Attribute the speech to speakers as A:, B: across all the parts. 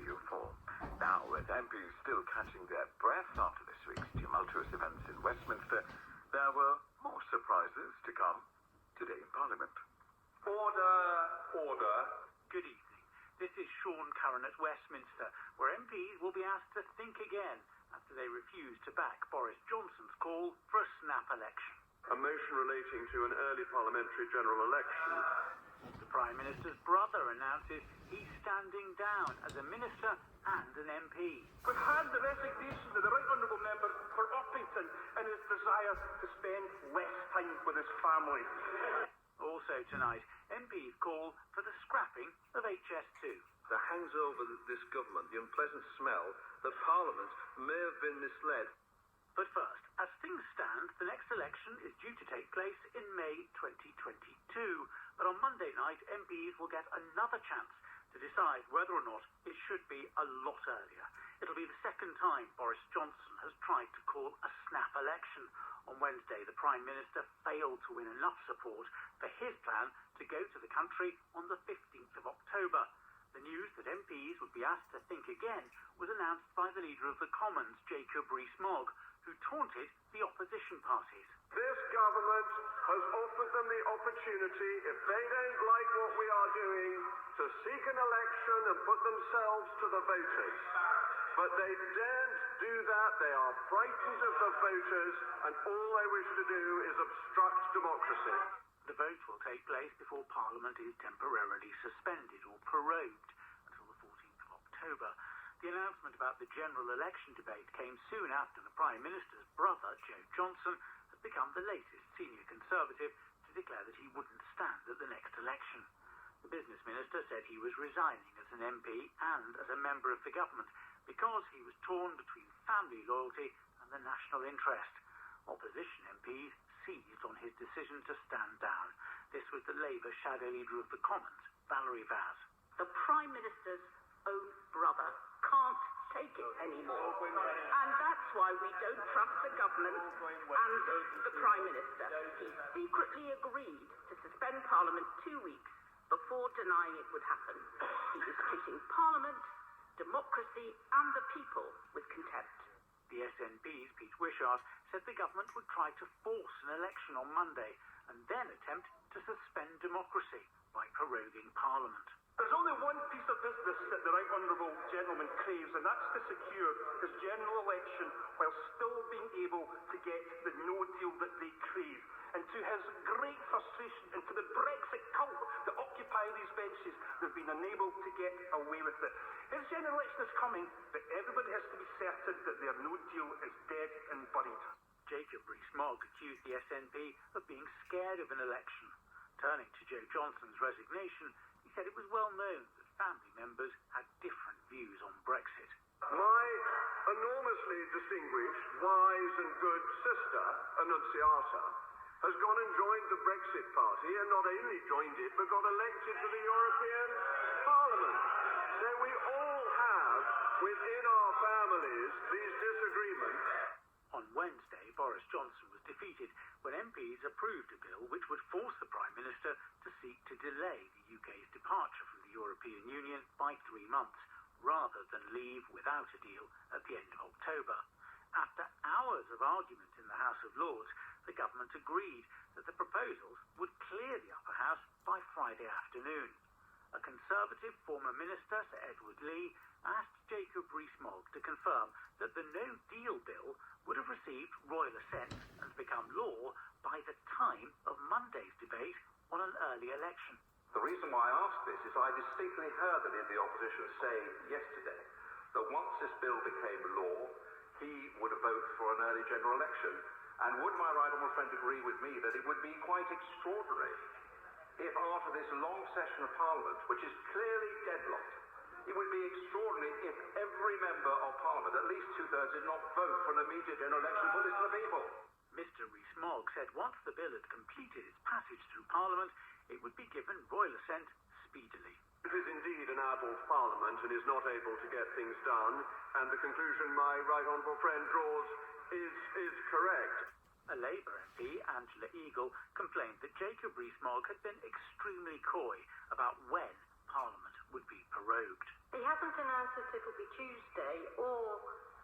A: you fall. Now, with MPs still catching their breath after this week's tumultuous events in Westminster, there were more surprises to come today in Parliament.
B: Order.
C: Good evening. This is Sean Curran at Westminster, where MPs will be asked to think again after they refuse to back Boris Johnson's call for a snap election.
B: A motion relating to an early parliamentary general election.
C: The Prime Minister's brother announces he's standing down as a minister and an MP.
D: We've had the resignation of the Right Honourable Member for Orpington and his desire to spend less time with his family.
C: Also tonight, MPs call for the scrapping of HS2.
B: There hangs over this government the unpleasant smell that Parliament may have been misled.
C: But first, as things stand, the next election is due to take place in May 2022. But on Monday night, MPs will get another chance to decide whether or not it should be a lot earlier. It'll be the second time Boris Johnson has tried to call a snap election. On Wednesday, the Prime Minister failed to win enough support for his plan to go to the country on the 15th of October. The news that MPs would be asked to think again was announced by the Leader of the Commons, Jacob Rees-Mogg, who taunted the opposition parties.
B: This government has offered them the opportunity, if they don't like what we are doing, to seek an election and put themselves to the voters. But they daren't do that. They are frightened of the voters, and all they wish to do is obstruct democracy.
C: The vote will take place before Parliament is temporarily suspended or prorogued until the 14th of October. The announcement about the general election debate came soon after the Prime Minister's brother, Joe Johnson, has become the latest senior Conservative to declare that he wouldn't stand at the next election. The Business Minister said he was resigning as an MP and as a member of the government because he was torn between family loyalty and the national interest. Opposition MPs seized on his decision to stand down. This was the Labour Shadow Leader of the Commons, Valerie Vaz.
E: The Prime Minister's own brother can't take it anymore. And that's why we don't trust the government and the Prime Minister. He secretly agreed to suspend Parliament 2 weeks before denying it would happen. He is treating Parliament, democracy and the people with contempt.
C: The SNP's Pete Wishart said the government would try to force an election on Monday and then attempt to suspend democracy by proroguing Parliament.
D: There's only one piece of business that the Right Honourable Gentleman craves, and that's to secure his general election while still being able to get the no deal that they crave. And to his great frustration and to the Brexit cult that occupy these benches, they've been unable to get away with it. His general election is coming, but everybody has to be certain that their no deal is dead and buried.
C: Jacob Rees-Mogg accused the SNP of being scared of an election. Turning to Joe Johnson's resignation, he said it was well known that family members had different views on Brexit.
B: My enormously distinguished, wise and good sister, Annunziata, has gone and joined the Brexit Party, and not only joined it, but got elected to the European Parliament. So we all have, within our families, these disagreements.
C: On Wednesday, Boris Johnson was defeated when MPs approved a bill which would force the Prime Minister to seek to delay the UK's departure from the European Union by 3 months, rather than leave without a deal at the end of October. After hours of argument in the House of Lords, the government agreed that the proposals would clear the upper house by Friday afternoon. A Conservative former minister, Sir Edward Lee, asked Jacob Rees-Mogg to confirm that the no-deal bill would have received royal assent and become law by the time of Monday's debate on an early election.
F: The reason why I asked this is I distinctly heard the Leader of the Opposition say yesterday that once this bill became law, he would vote for an early general election. And would my right honourable friend agree with me that it would be quite extraordinary if after this long session of Parliament, which is clearly deadlocked, it would be extraordinary if every member of Parliament, at least 2/3, did not vote for an immediate general election for this to the people.
C: Mr Rees-Mogg said once the bill had completed its passage through Parliament, it would be given royal assent speedily.
B: It is indeed an adult Parliament and is not able to get things done, and the conclusion my right honourable friend draws is correct.
C: A Labour MP, Angela Eagle, complained that Jacob Rees-Mogg had been extremely coy about when Parliament would be prorogued.
G: He hasn't announced if it will be Tuesday or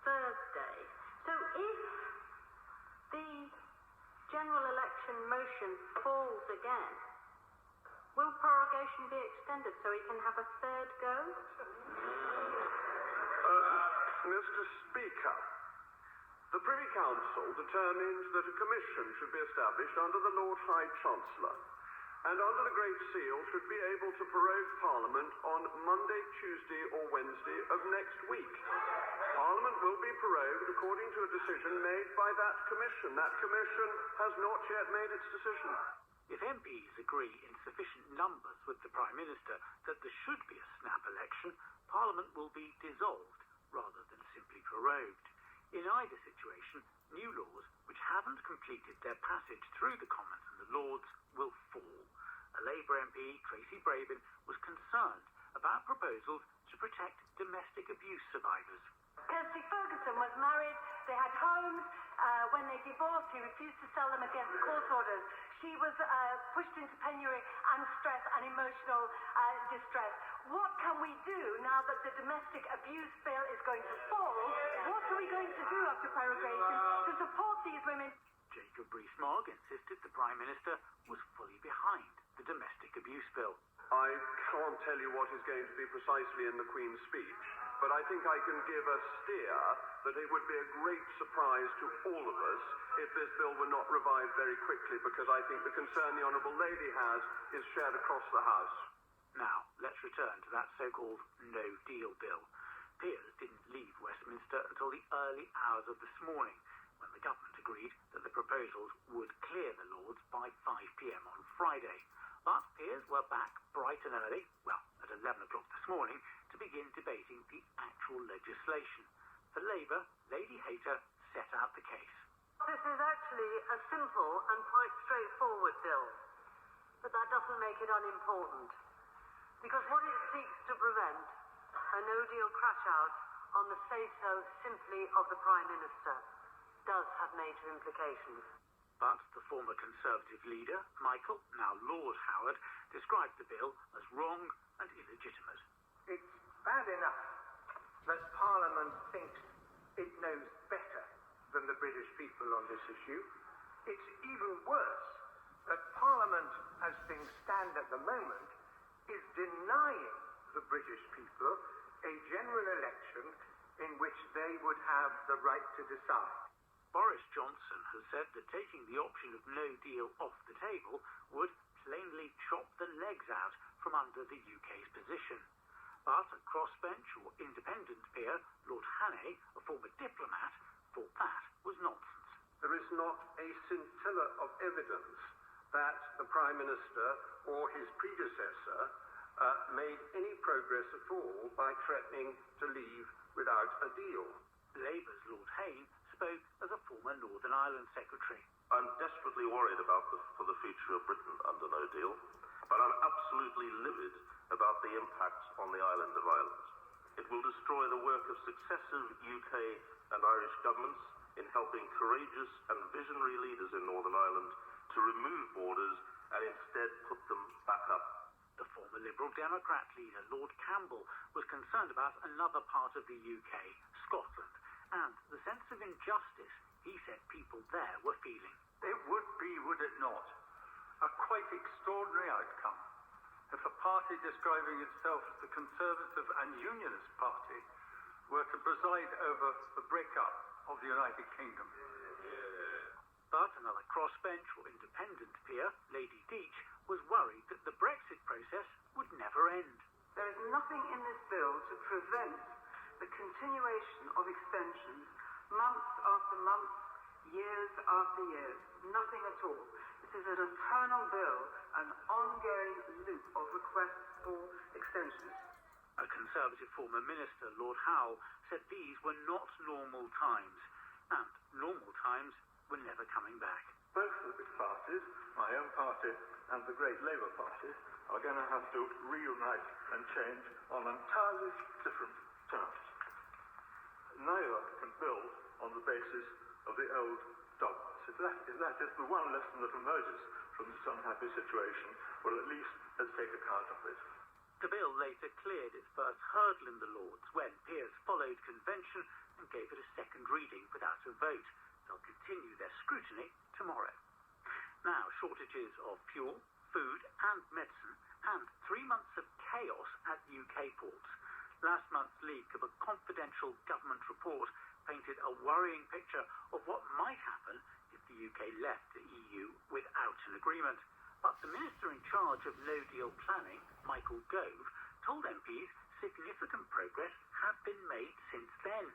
G: Thursday. So if the general election motion falls again, will prorogation be extended so he can have a third go?
B: Mr. Speaker, the Privy Council determined that a commission should be established under the Lord High Chancellor and under the Great Seal should be able to prorogue Parliament on Monday, Tuesday or Wednesday of next week. Parliament will be prorogued according to a decision made by that commission. That commission has not yet made its decision.
C: If MPs agree in sufficient numbers with the Prime Minister that there should be a snap election, Parliament will be dissolved rather than simply prorogued. In either situation, new laws which haven't completed their passage through the Commons and the Lords will fall. A Labour MP, Tracy Brabin, was concerned about proposals to protect domestic abuse survivors.
G: Kirsty Ferguson was married, they had homes. When they divorced, he refused to sell them against court orders. She was pushed into penury and stress and emotional distress. What can we do now that the domestic abuse bill is going to fall? What are we going to do after prorogation to support these women?
C: Jacob Rees-Mogg insisted the Prime Minister was fully behind the domestic abuse bill.
B: I can't tell you what is going to be precisely in the Queen's speech, but I think I can give a steer that it would be a great surprise to all of us if this bill were not revived very quickly, because I think the concern the Honourable Lady has is shared across the House.
C: Now, let's return to that so-called no-deal bill. Peers didn't leave Westminster until the early hours of this morning, when the government agreed that the proposals would clear the Lords by 5 p.m. on Friday. But peers were back bright and early, well, at 11 o'clock this morning, to begin debating the actual legislation. For Labour, Lady Hayter set out the case.
G: This is actually a simple and quite straightforward bill, but that doesn't make it unimportant, because what it seeks to prevent a no-deal crash-out on the say-so simply of the Prime Minister does have major implications.
C: But the former Conservative leader, Michael, now Lord Howard, described the bill as wrong and illegitimate.
H: It's bad enough that Parliament thinks it knows better than the British people on this issue. It's even worse that Parliament, as things stand at the moment, is denying the British people a general election in which they would have the right to decide.
C: Boris Johnson has said that taking the option of no deal off the table would plainly chop the legs out from under the UK's position. But a crossbench or independent peer, Lord Hannay, a former diplomat, thought that was nonsense.
B: There is not a scintilla of evidence that the Prime Minister or his predecessor made any progress at all by threatening to leave without a deal.
C: Labour's Lord Hayne spoke as a former Northern Ireland secretary.
I: I'm desperately worried for the future of Britain under no deal, but I'm absolutely livid about the impact on the island of Ireland. It will destroy the work of successive UK and Irish governments in helping courageous and visionary leaders in Northern Ireland to remove borders and instead put them back up.
C: The former Liberal Democrat leader, Lord Campbell, was concerned about another part of the UK, Scotland, and the sense of injustice he said people there were feeling.
J: It would be, would it not, a quite extraordinary outcome if a party describing itself as the Conservative and Unionist Party were to preside over the breakup of the United Kingdom.
C: But another crossbench or independent peer, Lady Deach, was worried that the Brexit process would never end.
G: There is nothing in this bill to prevent the continuation of extensions months after months, years after years. Nothing at all. This is an eternal bill, an ongoing loop of requests for extensions.
C: A Conservative former minister, Lord Howe, said these were not normal times, and normal times were never coming back.
J: Both of the big parties, my own party and the great Labour Party, are going to have to reunite and change on entirely different terms. Neither can build on the basis of the old dogmas. If that is the one lesson that emerges from this unhappy situation, well, at least let's take account of it.
C: The bill later cleared its first hurdle in the Lords when peers followed convention and gave it a second reading without a vote. They'll continue their scrutiny tomorrow. Now, shortages of fuel, food and medicine, and 3 months of chaos at UK ports. Last month's leak of a confidential government report painted a worrying picture of what might happen if the UK left the EU without an agreement. But the minister in charge of no-deal planning, Michael Gove, told MPs significant progress had been made since then.